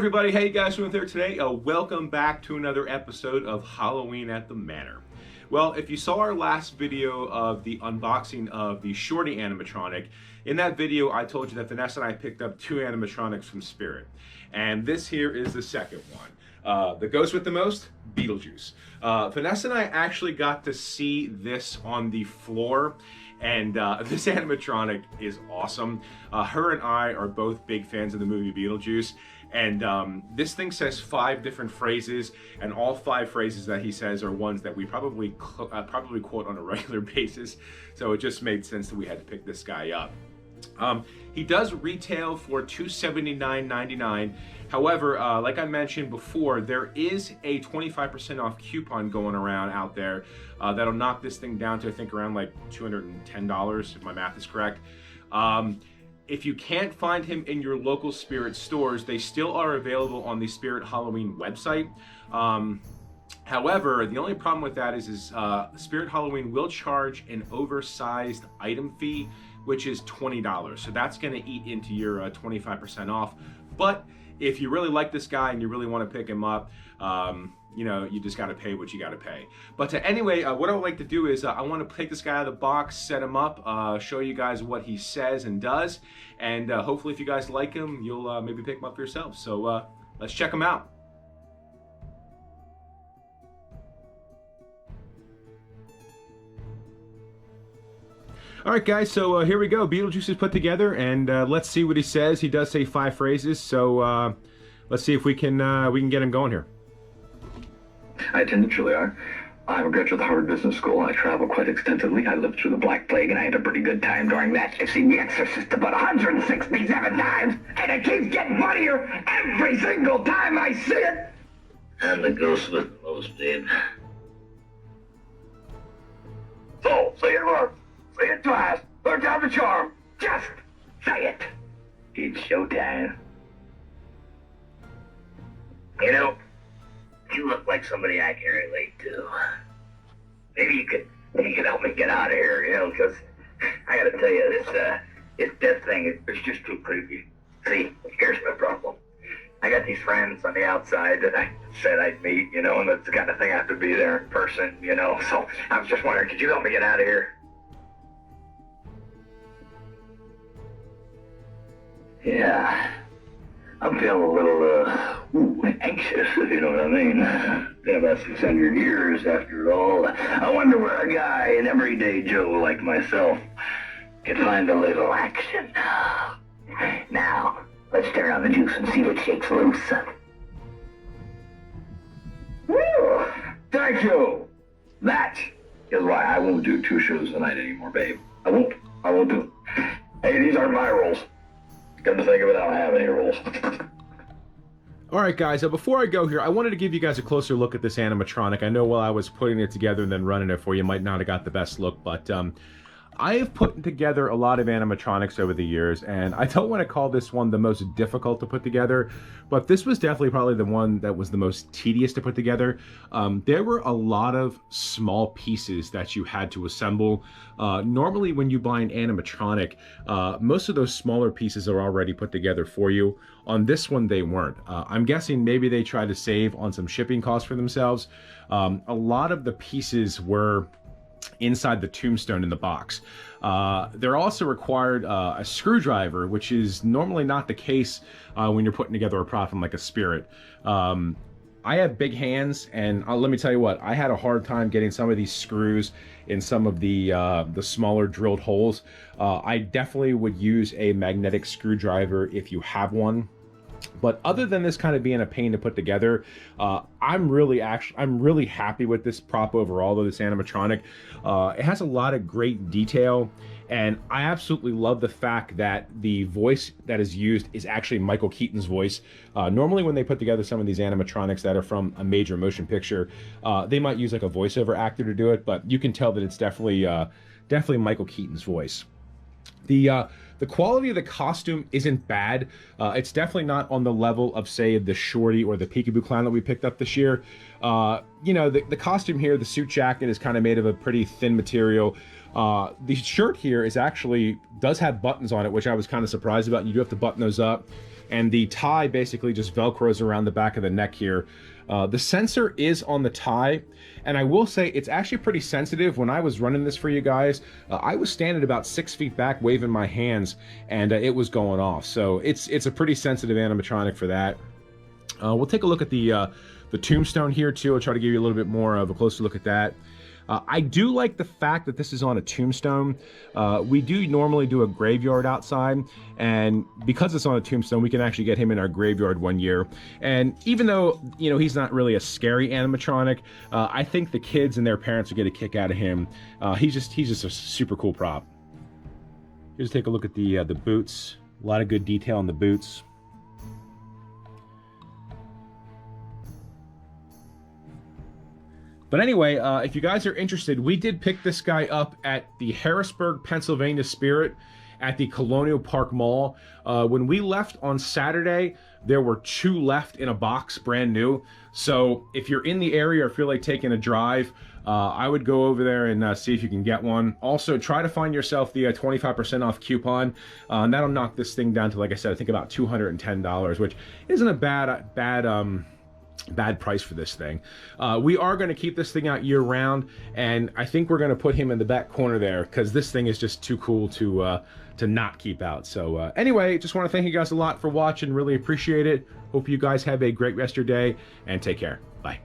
everybody, how you guys doing there today? Welcome back to another episode of Halloween at the Manor. Well, if you saw our last video of the unboxing of the Shorty animatronic, in that video I told you that Vanessa and I picked up two animatronics from Spirit. And this here is the second one. The ghost with the most, Beetlejuice. Vanessa and I actually got to see this on the floor, and this animatronic is awesome. Her and I are both big fans of the movie Beetlejuice, and this thing says 5 different phrases, and all 5 phrases that he says are ones that we probably quote on a regular basis, so it just made sense that we had to pick this guy up. He does retail for $279.99. However, like I mentioned before, there is a 25% off coupon going around out there that'll knock this thing down to, I think, around like $210, if my math is correct. If you can't find him in your local Spirit stores, they still are available on the Spirit Halloween website. However, the only problem with that is Spirit Halloween will charge an oversized item fee, which is $20. So that's going to eat into your 25% off. But if you really like this guy and you really want to pick him up, you know, you just got to pay what you got to pay. But anyway, what I would like to do is I want to take this guy out of the box, set him up, show you guys what he says and does. And hopefully if you guys like him, you'll maybe pick him up yourself. So let's check him out. All right, guys, so here we go. Beetlejuice is put together, and let's see what he says. He does say 5 phrases, so let's see if we can get him going here. I attended Juilliard. I'm a graduate of the Harvard Business School. I travel quite extensively. I lived through the Black Plague, and I had a pretty good time during that. I've seen The Exorcist about 167 times, and it keeps getting funnier every single time I see it. I'm the ghost with the most, babe. So, say it once. Say it twice. Learn down the charm. Just say it. It's showtime. You know, you look like somebody I can relate to. Maybe you could help me get out of here, you know, because I gotta tell you, this death thing is just too creepy. See, here's my problem. I got these friends on the outside that I said I'd meet, you know, and that's the kind of thing I have to be there in person, you know, so I was just wondering, could you help me get out of here? Yeah, I'm feeling a little, anxious, if you know what I mean. Been about 600 years after all. I wonder where a guy, an everyday Joe like myself, can find a little action. Now, let's turn on the juice and see what shakes loose. Woo! Thank you! That is why I won't do 2 shows a night anymore, babe. I won't do. Hey, these aren't my rules. Come to think of it, I don't have any rules. All right, guys, before I go here, I wanted to give you guys a closer look at this animatronic. I know while I was putting it together and then running it for you, might not have got the best look, but I have put together a lot of animatronics over the years, and I don't want to call this one the most difficult to put together, but this was definitely probably the one that was the most tedious to put together. There were a lot of small pieces that you had to assemble. Normally when you buy an animatronic, most of those smaller pieces are already put together for you. On this one, they weren't. I'm guessing maybe they tried to save on some shipping costs for themselves. A lot of the pieces were inside the tombstone in the box. They're also required a screwdriver, which is normally not the case when you're putting together a prop from like a Spirit. I have big hands, and let me tell you what, I had a hard time getting some of these screws in some of the smaller drilled holes. I definitely would use a magnetic screwdriver if you have one. But other than this kind of being a pain to put together, I'm really happy with this prop overall, though, this animatronic. It has a lot of great detail, and I absolutely love the fact that the voice that is used is actually Michael Keaton's voice. Normally when they put together some of these animatronics that are from a major motion picture, they might use like a voiceover actor to do it, but you can tell that it's definitely Michael Keaton's voice. The quality of the costume isn't bad. It's definitely not on the level of, say, the Shorty or the Peekaboo Clown that we picked up this year. You know, the costume here, the suit jacket, is kind of made of a pretty thin material. The shirt here does have buttons on it, which I was kind of surprised about. You do have to button those up. and the tie basically just velcros around the back of the neck here. The sensor is on the tie, and I will say it's actually pretty sensitive. When I was running this for you guys, I was standing about 6 feet back waving my hands, and it was going off. So it's a pretty sensitive animatronic for that. We'll take a look at the tombstone here too. I'll try to give you a little bit more of a closer look at that. I do like the fact that this is on a tombstone. We do normally do a graveyard outside, and because it's on a tombstone, we can actually get him in our graveyard one year. And even though, you know, he's not really a scary animatronic, I think the kids and their parents will get a kick out of him. He's just a super cool prop. Here's take a look at the boots. A lot of good detail on the boots. But anyway, if you guys are interested, we did pick this guy up at the Harrisburg, Pennsylvania Spirit at the Colonial Park Mall. When we left on Saturday, there were 2 left in a box, brand new. So if you're in the area or feel like taking a drive, I would go over there and see if you can get one. Also, try to find yourself the 25% off coupon. And that'll knock this thing down to, like I said, I think about $210, which isn't a bad price for this thing. We are going to keep this thing out year round, and I think we're going to put him in the back corner there because this thing is just too cool to not keep out. So anyway, just want to thank you guys a lot for watching. Really appreciate it. Hope you guys have a great rest of your day, and take care. Bye.